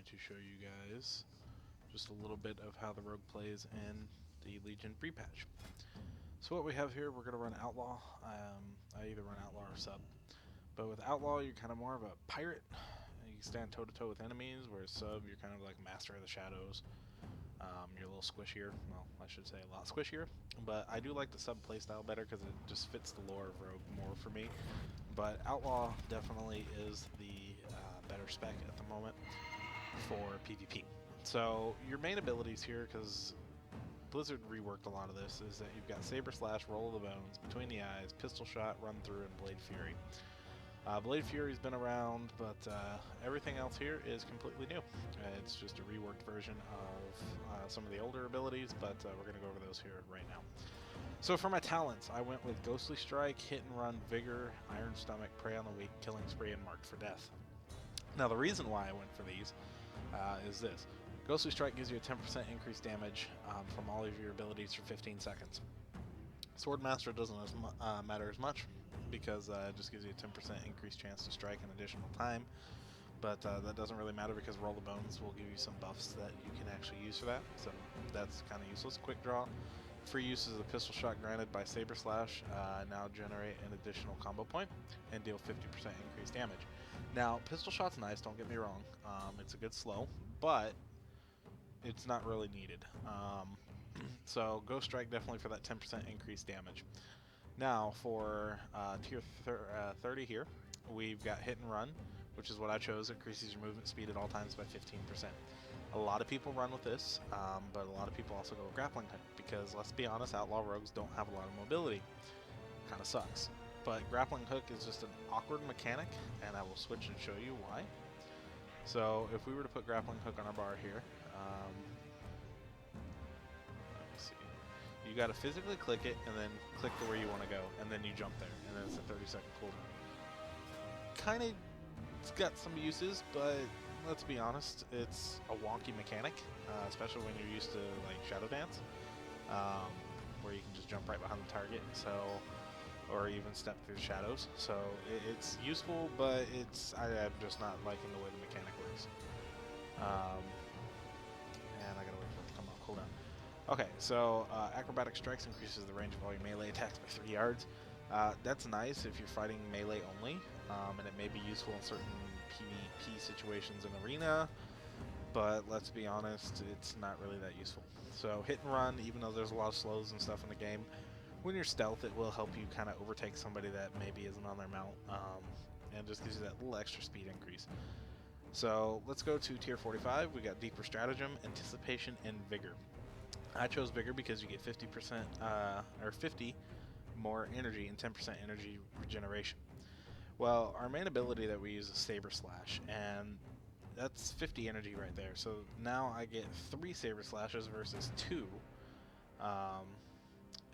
to show you guys just a little bit of how the rogue plays in the Legion free patch. So what we have here, we're going to run Outlaw. I either run Outlaw or Sub. But with Outlaw, you're kind of more of a pirate. You can stand toe-to-toe with enemies, whereas Sub, you're kind of like Master of the Shadows. You're a little squishier. Well, I should say a lot squishier. But I do like the Sub playstyle better because it just fits the lore of Rogue more for me. But Outlaw definitely is the better spec at the moment for PvP. So your main abilities here, because Blizzard reworked a lot of this, is that you've got Saber Slash, Roll of the Bones, Between the Eyes, Pistol Shot, Run Through, and Blade Fury. Blade Fury's been around, but everything else here is completely new. It's just a reworked version of some of the older abilities, but we're going to go over those here right now. So for my talents, I went with Ghostly Strike, Hit and Run, Vigor, Iron Stomach, Prey on the Weak, Killing Spree, and Marked for Death. Now the reason why I went for these is this. Ghostly Strike gives you a 10% increased damage from all of your abilities for 15 seconds. Swordmaster doesn't matter as much because it just gives you a 10% increased chance to strike an additional time. But that doesn't really matter because Roll the Bones will give you some buffs that you can actually use for that. So that's kind of useless. Quick Draw. Free use is a pistol shot granted by Saber Slash. Now generate an additional combo point and deal 50% increased damage. Now, pistol shot's nice, don't get me wrong. It's a good slow, but it's not really needed. So Ghost Strike definitely for that 10% increased damage. Now for tier 30 here, we've got Hit and Run, which is what I chose. It increases your movement speed at all times by 15%. A lot of people run with this, but a lot of people also go with Grappling Hook because, let's be honest, Outlaw Rogues don't have a lot of mobility. Kind of sucks. But Grappling Hook is just an awkward mechanic, and I will switch and show you why. So if we were to put Grappling Hook on our bar here, let's see. You got to physically click it and then click to where you want to go, and then you jump there, and then it's a 30-second cooldown. Kind of, it's got some uses, but let's be honest, it's a wonky mechanic, especially when you're used to like Shadow Dance, where you can just jump right behind the target. So, or even step through the shadows. So it's useful, but I'm just not liking the way the mechanic works. And I gotta wait for it to come off cooldown. Okay, so Acrobatic Strikes increases the range of all your melee attacks by 3 yards. That's nice if you're fighting melee only, and it may be useful in certain PvP situations in Arena, but let's be honest, it's not really that useful. So Hit and Run, even though there's a lot of slows and stuff in the game, when you're stealth, it will help you kind of overtake somebody that maybe isn't on their mount, and just gives you that little extra speed increase. So let's go to tier 45. We got Deeper Stratagem, Anticipation, and Vigor. I chose Vigor because you get 50% or 50 more energy and 10% energy regeneration. Well, our main ability that we use is Saber Slash, and that's 50 energy right there. So now I get 3 Saber Slashes versus 2.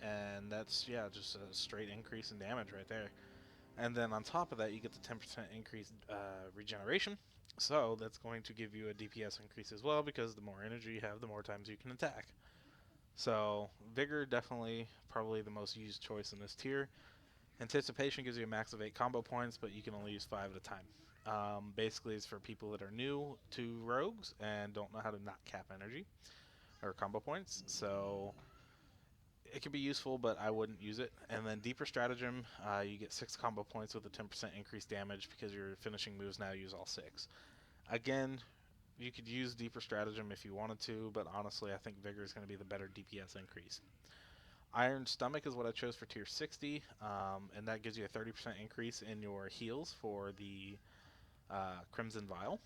And that's, yeah, just a straight increase in damage right there. And then on top of that, you get the 10% increased regeneration. So that's going to give you a DPS increase as well, because the more energy you have, the more times you can attack. So Vigor, definitely probably the most used choice in this tier. Anticipation gives you a max of 8 combo points, but you can only use 5 at a time. Basically, it's for people that are new to rogues and don't know how to not cap energy or combo points. So it can be useful, but I wouldn't use it. And then Deeper Stratagem, you get 6 combo points with a 10% increased damage because your finishing moves now use all 6. Again, you could use Deeper Stratagem if you wanted to, but honestly, I think Vigor is going to be the better DPS increase. Iron Stomach is what I chose for tier 60, and that gives you a 30% increase in your heals for the Crimson Vial,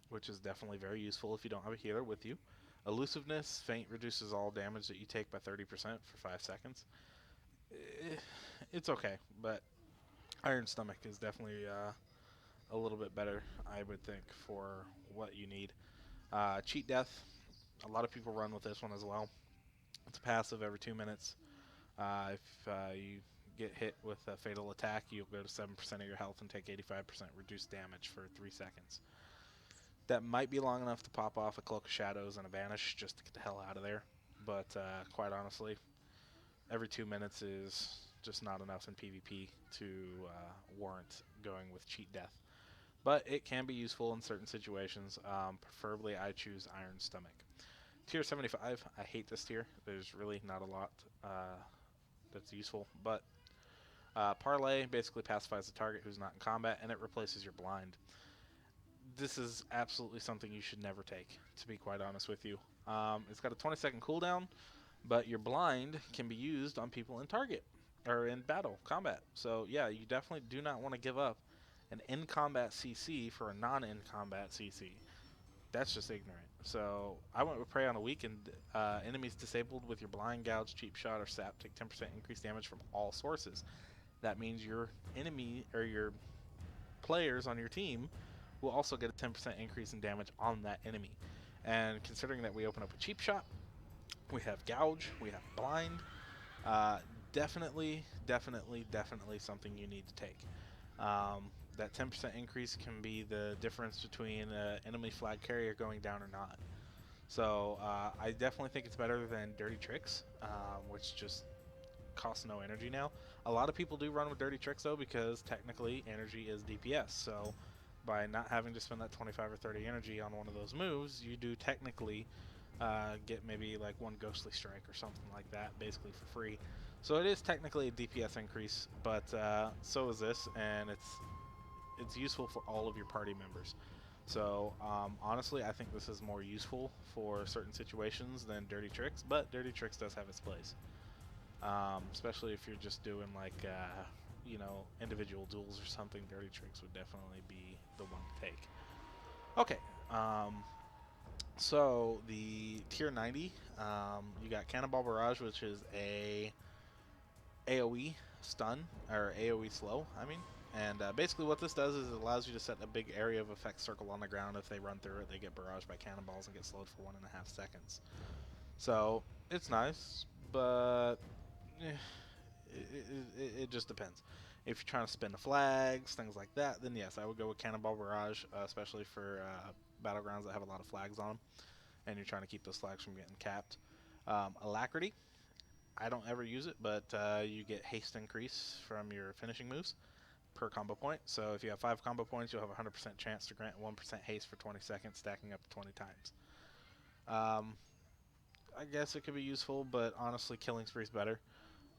which is definitely very useful if you don't have a healer with you. Elusiveness, Feint reduces all damage that you take by 30% for 5 seconds. It's okay, but Iron Stomach is definitely a little bit better, I would think, for what you need. Cheat Death, a lot of people run with this one as well. It's passive every 2 minutes. If you get hit with a fatal attack, you'll go to 7% of your health and take 85% reduced damage for 3 seconds. That might be long enough to pop off a Cloak of Shadows and a Vanish just to get the hell out of there. But quite honestly, every 2 minutes is just not enough in PvP to warrant going with Cheat Death. but it can be useful in certain situations. Preferably, I choose Iron Stomach. Tier 75, I hate this tier. There's really not a lot that's useful, but Parlay basically pacifies the target who's not in combat, and it replaces your blind. This is absolutely something you should never take, to be quite honest with you. It's got a 20-second cooldown, but your blind can be used on people in target or in battle combat. So yeah, you definitely do not want to give up an in-combat CC for a non-in-combat CC. That's just ignorant. So I went with Prey on a weakened. Enemies disabled with your blind, gouge, cheap shot, or sap take 10% increased damage from all sources. That means your enemy or your players on your team will also get a 10% increase in damage on that enemy. And considering that we open up a cheap shot, we have gouge, we have blind, uh, definitely something you need to take. That 10% increase can be the difference between an enemy flag carrier going down or not. So I definitely think it's better than Dirty Tricks, which just costs no energy now. A lot of people do run with Dirty Tricks though because technically energy is DPS. So by not having to spend that 25 or 30 energy on one of those moves, you do technically get maybe like one Ghostly Strike or something like that, basically for free. So it is technically a DPS increase, but so is this, and it's useful for all of your party members. So honestly, I think this is more useful for certain situations than Dirty Tricks, but Dirty Tricks does have its place, especially if you're just doing like individual duels or something. Dirty Tricks would definitely be the one to take. Okay, so the tier 90, you got Cannonball Barrage, which is a AoE stun, or AoE slow, I mean. And basically what this does is it allows you to set a big area of effect circle on the ground. If they run through it, they get barraged by cannonballs and get slowed for 1.5 seconds. So it's nice, but it just depends. If you're trying to spin the flags, things like that, then yes, I would go with Cannonball Barrage, especially for battlegrounds that have a lot of flags on them, and you're trying to keep those flags from getting capped. Alacrity, I don't ever use it, but you get haste increase from your finishing moves per combo point. So if you have 5 combo points, you'll have a 100% chance to grant 1% haste for 20 seconds, stacking up to 20 times. I guess it could be useful, but honestly, Killing Spree is better.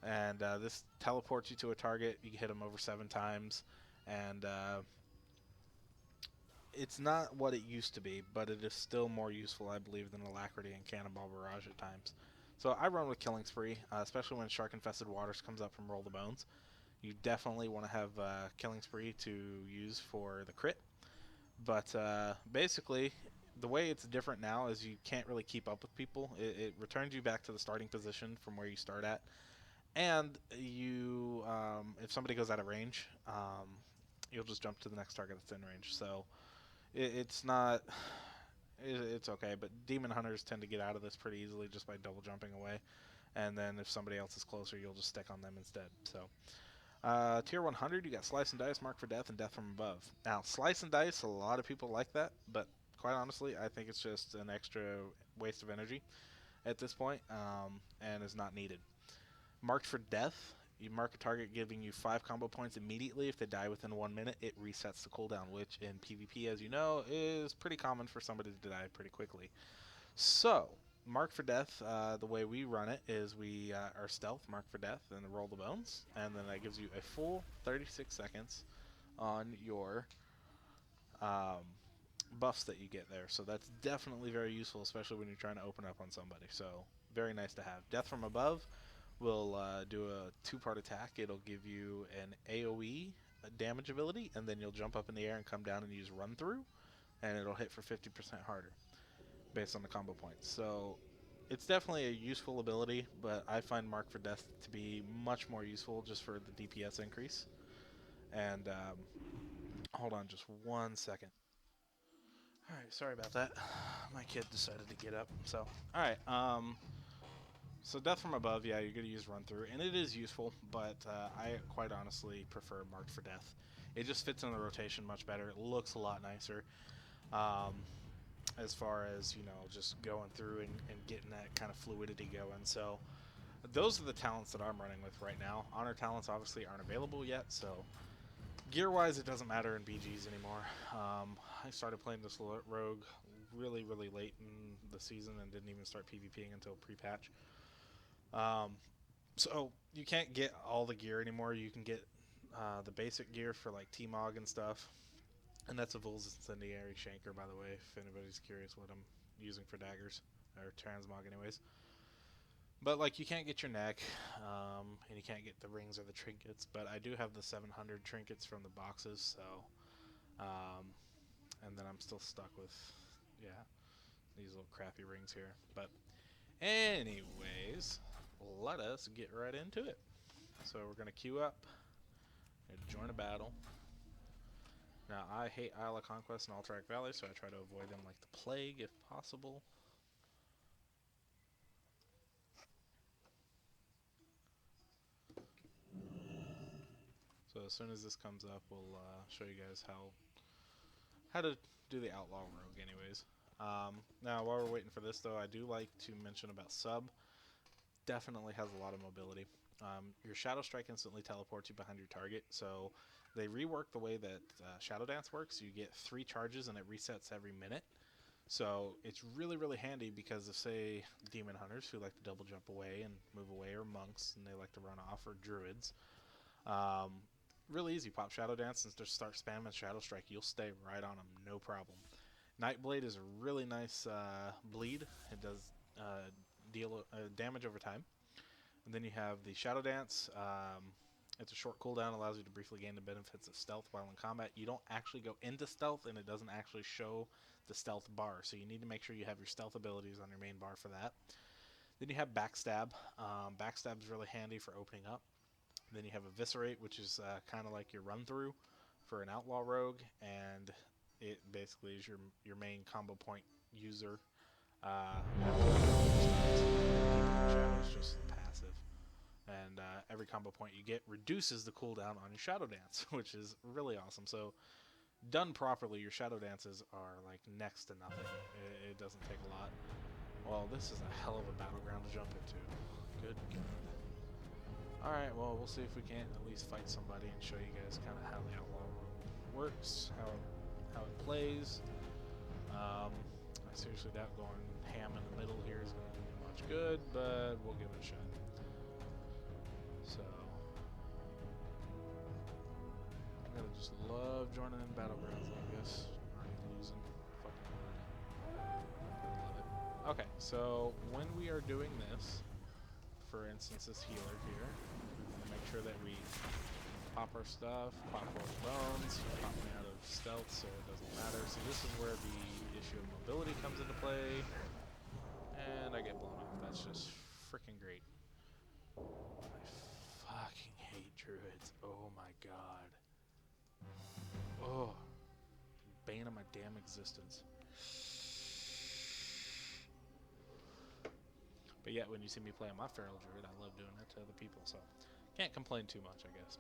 And this teleports you to a target. You can hit them over 7 times, and it's not what it used to be, but it is still more useful, I believe, than Alacrity and Cannonball Barrage at times. So I run with Killing Spree, especially when Shark Infested Waters comes up from Roll the Bones. You definitely want to have Killing Spree to use for the crit. But basically, the way it's different now is you can't really keep up with people. It returns you back to the starting position from where you start at. And you, if somebody goes out of range, you'll just jump to the next target that's in range. So it's not, it's okay. But Demon Hunters tend to get out of this pretty easily just by double jumping away. And then if somebody else is closer, you'll just stick on them instead. So tier 100, you got Slice and Dice, Mark for Death, and Death from Above. Now, Slice and Dice, a lot of people like that, but quite honestly, I think it's just an extra waste of energy at this point, and is not needed. Marked for Death, you mark a target giving you 5 combo points immediately. If they die within 1 minute, it resets the cooldown, which in PvP, as you know, is pretty common for somebody to die pretty quickly. So, Mark for Death, the way we run it is we are stealth, Mark for Death, and roll the bones, and then that gives you a full 36 seconds on your buffs that you get there. So that's definitely very useful, especially when you're trying to open up on somebody. So very nice to have. Death from Above will do a 2-part attack. It'll give you an AoE damage ability, and then you'll jump up in the air and come down and use Run Through, and it'll hit for 50% harder based on the combo points. So it's definitely a useful ability, but I find Mark for Death to be much more useful just for the DPS increase. And hold on just 1 second. Alright, sorry about that. My kid decided to get up. So, alright, so Death from Above, yeah, you're going to use Run Through, and it is useful, but I quite honestly prefer Marked for Death. It just fits in the rotation much better. It looks a lot nicer. As far as, just going through and getting that kind of fluidity going. So those are the talents that I'm running with right now. Honor talents obviously aren't available yet, so Gear-wise, it doesn't matter in BGs anymore. I started playing this rogue really, really late in the season and didn't even start PvPing until pre-patch. So you can't get all the gear anymore. You can get the basic gear for like T-Mog and stuff. And that's a Vul's Incendiary Shanker, by the way, if anybody's curious what I'm using for daggers, or transmog anyways. But like, you can't get your neck, and you can't get the rings or the trinkets, but I do have the 700 trinkets from the boxes, so, and then I'm still stuck with, yeah, these little crappy rings here. But anyways, let us get right into it. So we're going to queue up and join a battle. Now, I hate Isle of Conquest and Alterac Valley, so I try to avoid them like the plague if possible. So as soon as this comes up, we'll show you guys how to do the Outlaw Rogue anyways. Now, while we're waiting for this, though, I do like to mention about Sub. Definitely has a lot of mobility. Your Shadow Strike instantly teleports you behind your target, so they reworked the way that Shadow Dance works. You get 3 charges and it resets every minute. So it's really, really handy because of, say, Demon Hunters who like to double jump away and move away, or Monks and they like to run off, or Druids. Really easy. Pop Shadow Dance and just start spamming Shadow Strike. You'll stay right on them, no problem. Nightblade is a really nice bleed. It does deal damage over time. And then you have the Shadow Dance. It's a short cooldown, allows you to briefly gain the benefits of stealth while in combat. You don't actually go into stealth, and it doesn't actually show the stealth bar. So you need to make sure you have your stealth abilities on your main bar for that. Then you have Backstab. Backstab is really handy for opening up. Then you have Eviscerate, which is kind of like your run-through for an Outlaw Rogue, and it basically is your main combo point user. Shadow's just passive, and every combo point you get reduces the cooldown on your Shadow Dance, which is really awesome. So done properly, your Shadow Dances are like next to nothing. It doesn't take a lot. Well, this is a hell of a battleground to jump into. Good God. Alright, well, we'll see if we can't at least fight somebody and show you guys kind of how the Outlaw works, how it plays. I seriously doubt going ham in the middle here is going to do me much good, but we'll give it a shot. So, I'm going to just love joining in battlegrounds like this. Already losing. Fucking hard. Love it. Okay, so when we are doing this, for instance, this healer here, make sure that we pop our stuff, pop our bones, pop me out of stealth so it doesn't matter. So this is where the issue of mobility comes into play, and I get blown off. That's just freaking great. I fucking hate druids. Oh my god. Oh, bane of my damn existence. But yet, when you see me play on my feral druid, I love doing that to other people, so can't complain too much, I guess.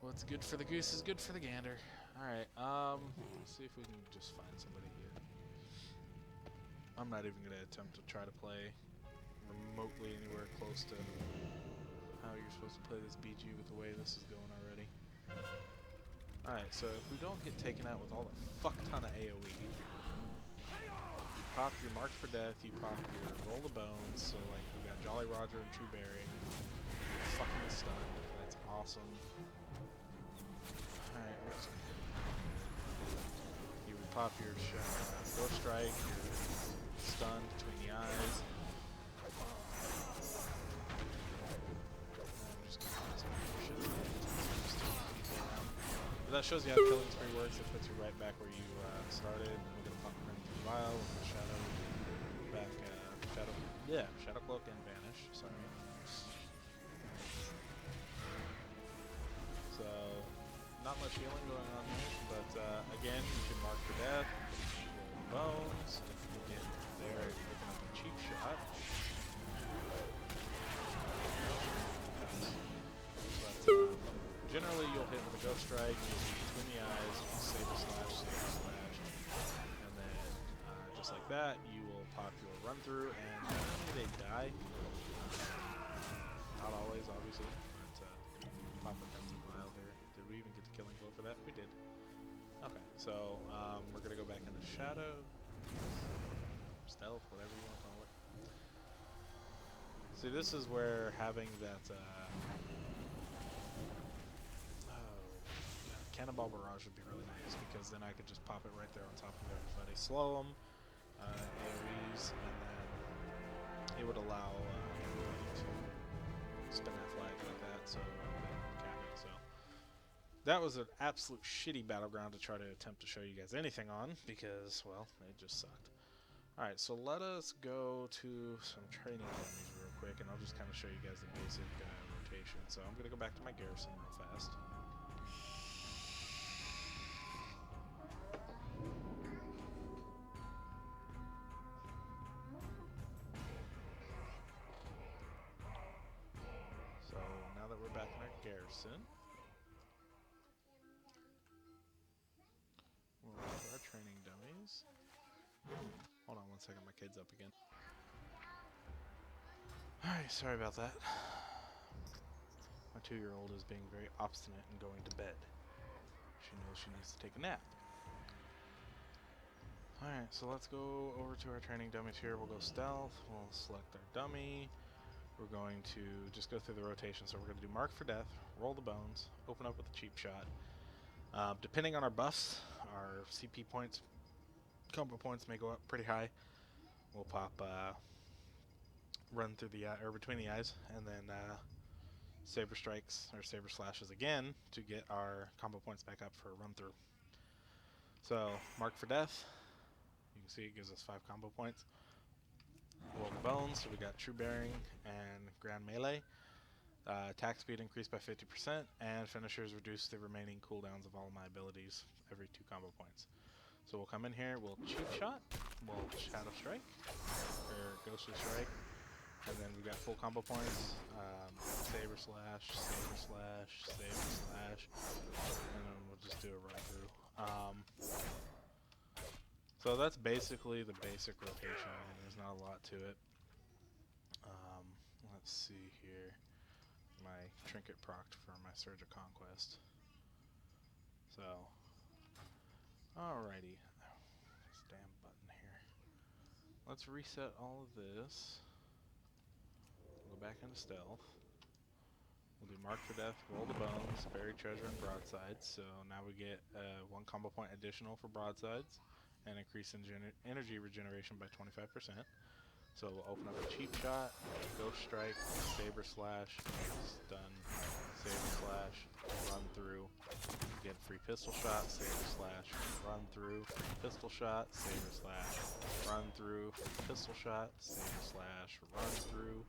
What's good for the goose is good for the gander. Alright, let's see if we can just find somebody here. I'm not even going to attempt to try to play remotely anywhere close to how you're supposed to play this BG with the way this is going already. Alright, so if we don't get taken out with all the fuck ton of AoE, pop your Mark for Death, you pop your Roll the Bones, so like we got Jolly Roger and True Berry, fucking stunned, that's awesome. Alright, you would pop your Ghost Strike, your stun between the eyes. But that shows you how Killing Spree works. It puts you right back where you started. We're gonna pop Crimson Vial with the Shadow back, Shadow Cloak and Vanish. Sorry. So not much healing going on there, but again, you can Mark for Death, Roll Bones. If you get there, picking up a cheap shot. But generally, you'll hit with a Ghost Strike, you'll see between the eyes, Saber Slash, and then just like that, you will pop your run through, and generally they die. Not always, obviously, but pop a Crimson Vial here. Did we killing blow for that? We did. Okay, so we're gonna go back into shadow, stealth, whatever you want to call it. See, this is where having that cannonball barrage would be really nice, because then I could just pop it right there on top of everybody, slow them, AoEs, and then it would allow everybody to spin that flag like that, so cap it. So that was an absolute shitty battleground to try to attempt to show you guys anything on, because, well, it just sucked. Alright, so let us go to some training dummies real quick, and I'll just kind of show you guys the basic rotation. So I'm going to go back to my garrison real fast. So now that we're back in our garrison, we'll go to our training dummies. Hold on one second, my kid's up again. Alright, sorry about that. My 2-year-old is being very obstinate and going to bed. She knows she needs to take a nap. Alright, so let's go over to our training dummies here. We'll go stealth, we'll select our dummy. We're going to just go through the rotation. So we're going to do mark for death, roll the bones, open up with a cheap shot. Depending on our buffs, our CP points, combo points may go up pretty high. We'll pop run through the eye, or between the eyes, and then saber strikes or saber slashes again to get our combo points back up for a run through. So mark for death, you can see it gives us 5 combo points. Roll the bones, so we got true bearing and grand melee. Attack speed increased by 50%, and finishers reduce the remaining cooldowns of all my abilities every 2 combo points. So we'll come in here, we'll cheap shot, we'll shadow strike, or ghostly strike, and then we got full combo points, saber slash, saber slash, saber slash, and then we'll just do a run through. So that's basically the basic rotation. I mean, there's not a lot to it. Let's see here. My trinket procced for my Surge of Conquest. So, alrighty. This damn button here. Let's reset all of this. We'll go back into stealth. We'll do mark for death, roll the bones, buried treasure, and broadsides. So now we get 1 combo point additional for broadsides, and increase in energy regeneration by 25%. So we'll open up a cheap shot, ghost strike, saber slash, stun, saber slash, run through, get free pistol shot, saber slash, run through, pistol shot, saber slash, run through, pistol shot, saber slash, run through,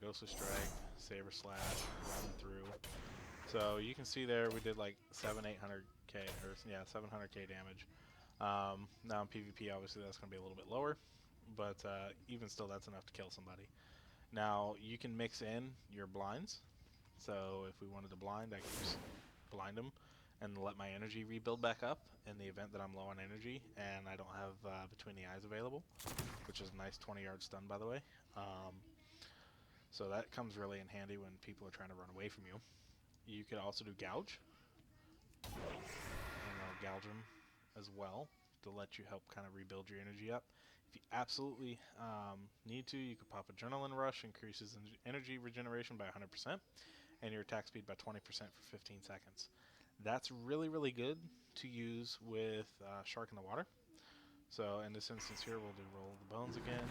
ghostly strike, saber slash, run through. So you can see there we did like 700k or yeah, 700k damage. Now in PvP obviously that's going to be a little bit lower, but even still that's enough to kill somebody. Now you can mix in your blinds, so if we wanted to blind, I could just blind them and let my energy rebuild back up in the event that I'm low on energy and I don't have between the eyes available, which is a nice 20-yard stun by the way. So that comes really in handy when people are trying to run away from you. You could also do gouge, and I'll gouge them as well to let you help kind of rebuild your energy up. If you absolutely need to, you could pop Adrenaline Rush, increases energy regeneration by 100%, and your attack speed by 20% for 15 seconds. That's really, really good to use with Shark in the Water. So in this instance here, we'll do Roll the Bones again.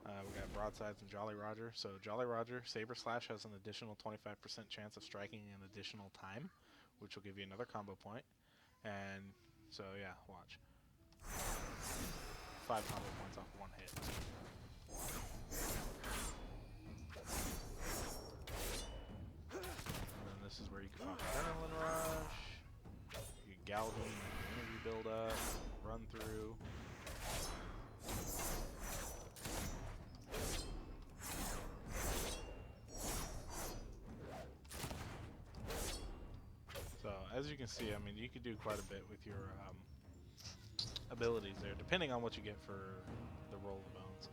We got Broadsides and Jolly Roger. So Jolly Roger, Saber Slash has an additional 25% chance of striking an additional time, which will give you another combo point. And so yeah, watch. 5 combo points off 1 hit. And then this is where you can pop Adrenaline Rush. You can gouge them, energy build up, run through. So as you can see, I mean, you could do quite a bit with your abilities there, depending on what you get for the Roll of the Bones.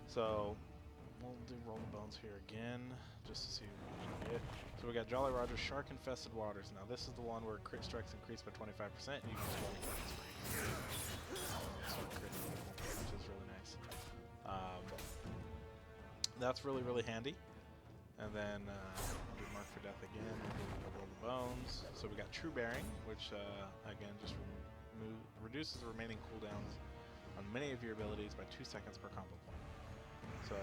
So we'll do roll the bones here again, just to see what we can get. So we got Jolly Roger Shark Infested Waters. Now this is the one where crit strikes increase by 25%, and you can just roll points free. So crit level, which is really nice. That's really, really handy. And then we'll do Mark for Death again, we'll roll the bones. So we got True Bearing, which again just reduces the remaining cooldowns on many of your abilities by 2 seconds per combo point. So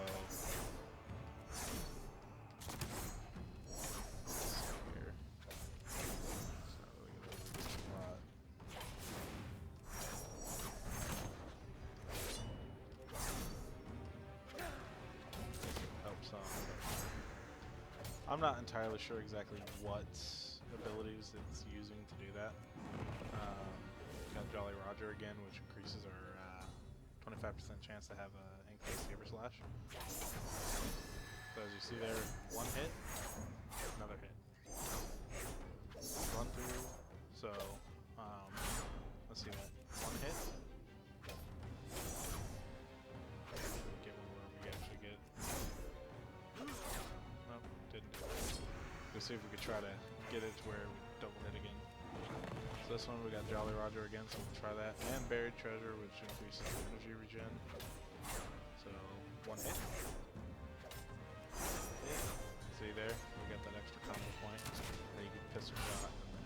here. So we get a lot. Help some. I'm not entirely sure exactly what abilities it's using to do that. Got Jolly Roger again, which increases our 25% chance to have an increased Saber Slash. So as you see there, one hit, another hit. Run through. So let's see that. One hit. Give it where we actually get. Nope, didn't do it. Let's see if we could try to get it to where we double hit again. So this one we got Jolly Roger again, so we'll try that. And Buried Treasure, which increases the energy regen. So one hit. See there, we got that extra combo point. Then you can pistol shot. And then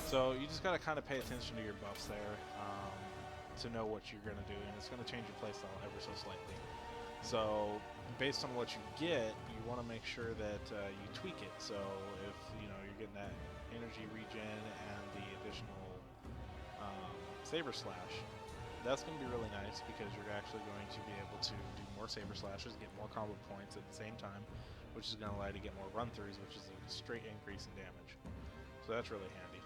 so you just gotta kind of pay attention to your buffs there to know what you're gonna do, and it's gonna change your playstyle ever so slightly. So based on what you get, you want to make sure that you tweak it. So if you're getting that energy regen and the additional Saber Slash, that's going to be really nice because you're actually going to be able to do more Saber Slashes, get more combo points at the same time, which is going to allow you to get more run-throughs, which is a straight increase in damage. So that's really handy.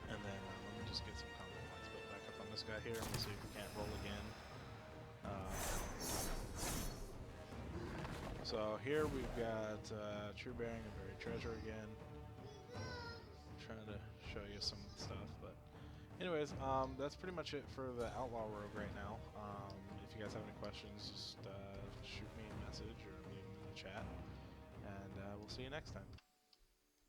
And then let me just get some combo points. Put back up on this guy here, and we'll see if we can't roll again. So here we've got True Bearing and Buried Treasure again. Trying to show you some of the stuff, but anyways, that's pretty much it for the Outlaw Rogue right now. If you guys have any questions, just shoot me a message or leave them in the chat, and we'll see you next time.